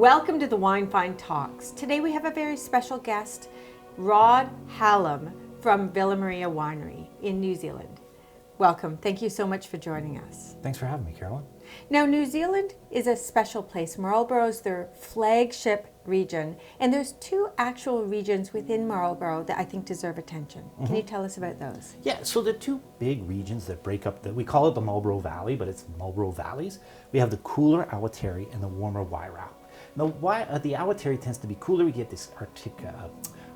Welcome to the Wine Find Talks. Today we have a very special guest, Rod Hallam from Villa Maria Winery in New Zealand. Welcome. Thank you so much for joining us. Thanks for having me, Carolyn. Now, New Zealand is a special place. Marlborough is their flagship region, and there's two actual regions within Marlborough that I think deserve attention. Can you tell us about those? Yeah, so the two big regions that break up, we call it the Marlborough Valley, but it's Marlborough Valleys. We have the cooler Awatere and the warmer Wairau. Now, the Awatere tends to be cooler. We get these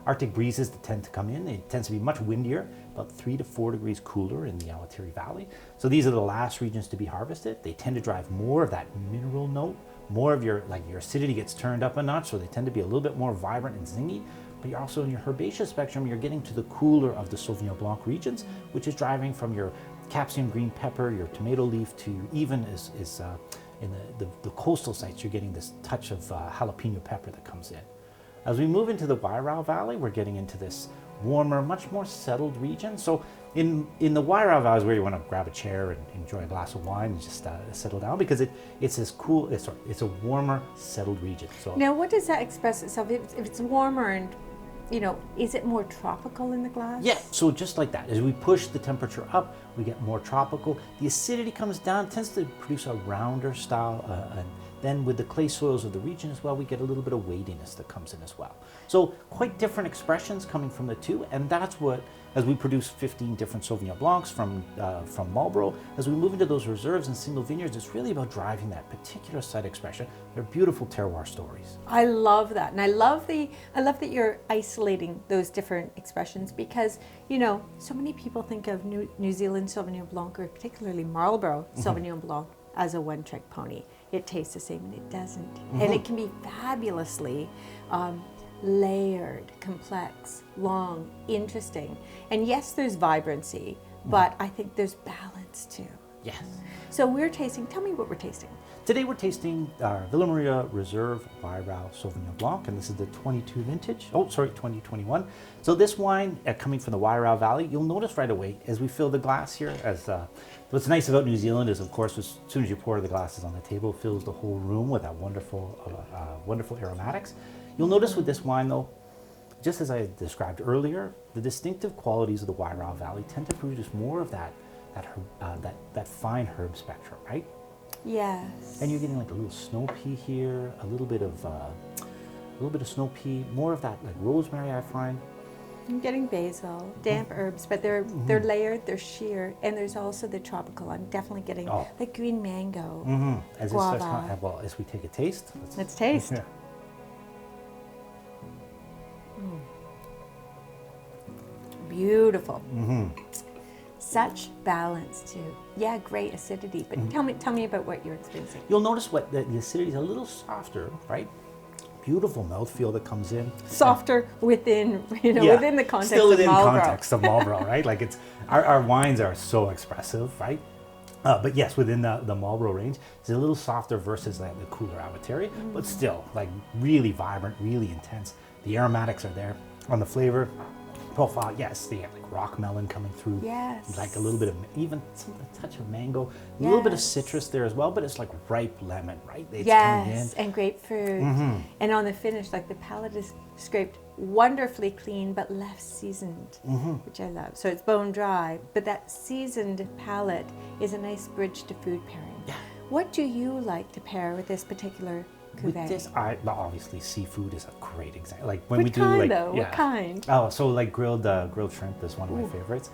Arctic breezes that tend to come in. It tends to be much windier, about 3 to 4 degrees cooler in the Awatere Valley. So these are the last regions to be harvested. They tend to drive more of that mineral note, more of your acidity gets turned up a notch, so they tend to be a little bit more vibrant and zingy. But you're also in your herbaceous spectrum, you're getting to the cooler of the Sauvignon Blanc regions, which is driving from your capsicum green pepper, your tomato leaf, to even in the coastal sites, you're getting this touch of jalapeno pepper that comes in. As we move into the Wairau Valley, we're getting into this warmer, much more settled region. So in the Wairau Valley is where you want to grab a chair and enjoy a glass of wine and just settle down, because it's this cool, it's a warmer, settled region. So now, what does that express itself? If it's warmer and, is it more tropical in the glass? Yeah, so just like that, as we push the temperature up, we get more tropical. The acidity comes down, tends to produce a rounder style, and then with the clay soils of the region as well, we get a little bit of weightiness that comes in as well. So quite different expressions coming from the two, and that's what, as we produce 15 different Sauvignon Blancs from Marlborough, as we move into those reserves and single vineyards, it's really about driving that particular site expression. They're beautiful terroir stories. I love that, and I love that you're isolating those different expressions, because so many people think of New Zealand Sauvignon Blanc, or particularly Marlborough Sauvignon Blanc, as a one-trick pony. It tastes the same, and it doesn't. And it can be fabulously layered, complex, long, interesting. And yes, there's vibrancy, but I think there's balance too. Yes. So we're tasting, tell me what we're tasting. Today we're tasting our Villa Maria Reserve Wairau Sauvignon Blanc, and this is the 2021. So this wine, coming from the Wairau Valley, you'll notice right away as we fill the glass here, what's nice about New Zealand is, of course, as soon as you pour the glasses on the table, it fills the whole room with that wonderful aromatics. You'll notice with this wine, though, just as I described earlier, the distinctive qualities of the Wairau Valley tend to produce more of that fine herb spectrum, right? Yes. And you're getting like a little snow pea here, a little bit of snow pea, more of that like rosemary, I find. I'm getting basil, damp herbs, but they're layered, they're sheer, and there's also the tropical. I'm definitely getting the green mango, guava. As we take a taste, let's taste. Yeah. Beautiful. Such balance too. Yeah, great acidity. But tell me about what you're experiencing. You'll notice what the acidity is a little softer, right? Beautiful mouthfeel that comes in. Softer within within the context still within of Marlborough. Context of Marlborough, right? Like our wines are so expressive, right? But yes, within the Marlborough range, it's a little softer versus the cooler Awatere, but still like really vibrant, really intense. The aromatics are there. On the flavor profile, yes, they have like rock melon coming through. Yes. Like a little bit of, even a touch of mango, a little bit of citrus there as well, but it's like ripe lemon, right? It's coming in. And grapefruit. And on the finish, like the palate is scraped wonderfully clean, but left seasoned, which I love. So it's bone dry, but that seasoned palate is a nice bridge to food pairing. Yeah. What do you like to pair with this particular cuvee? With this, obviously seafood is a great example. Like when what we do kind, like, though? What kind? Oh, so like grilled shrimp is one of my favorites.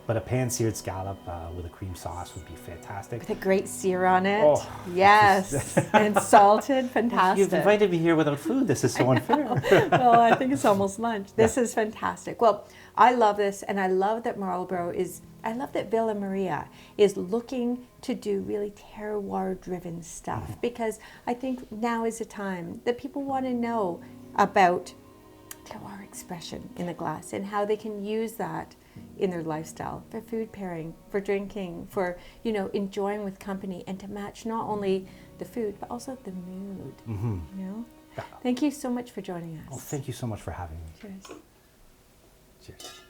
But a pan-seared scallop with a cream sauce would be fantastic. With a great sear on it. Oh, yes, and salted, fantastic. You've invited me here without food. This is so unfair. Well, I think it's almost lunch. This is fantastic. Well, I love this, and I love that I love that Villa Maria is looking to do really terroir-driven stuff, because I think now is the time that people want to know about terroir expression in the glass and how they can use that in their lifestyle, for food pairing, for drinking, for enjoying with company, and to match not only the food but also the mood. Thank you so much for joining us. Oh, thank you so much for having me. Cheers. Cheers.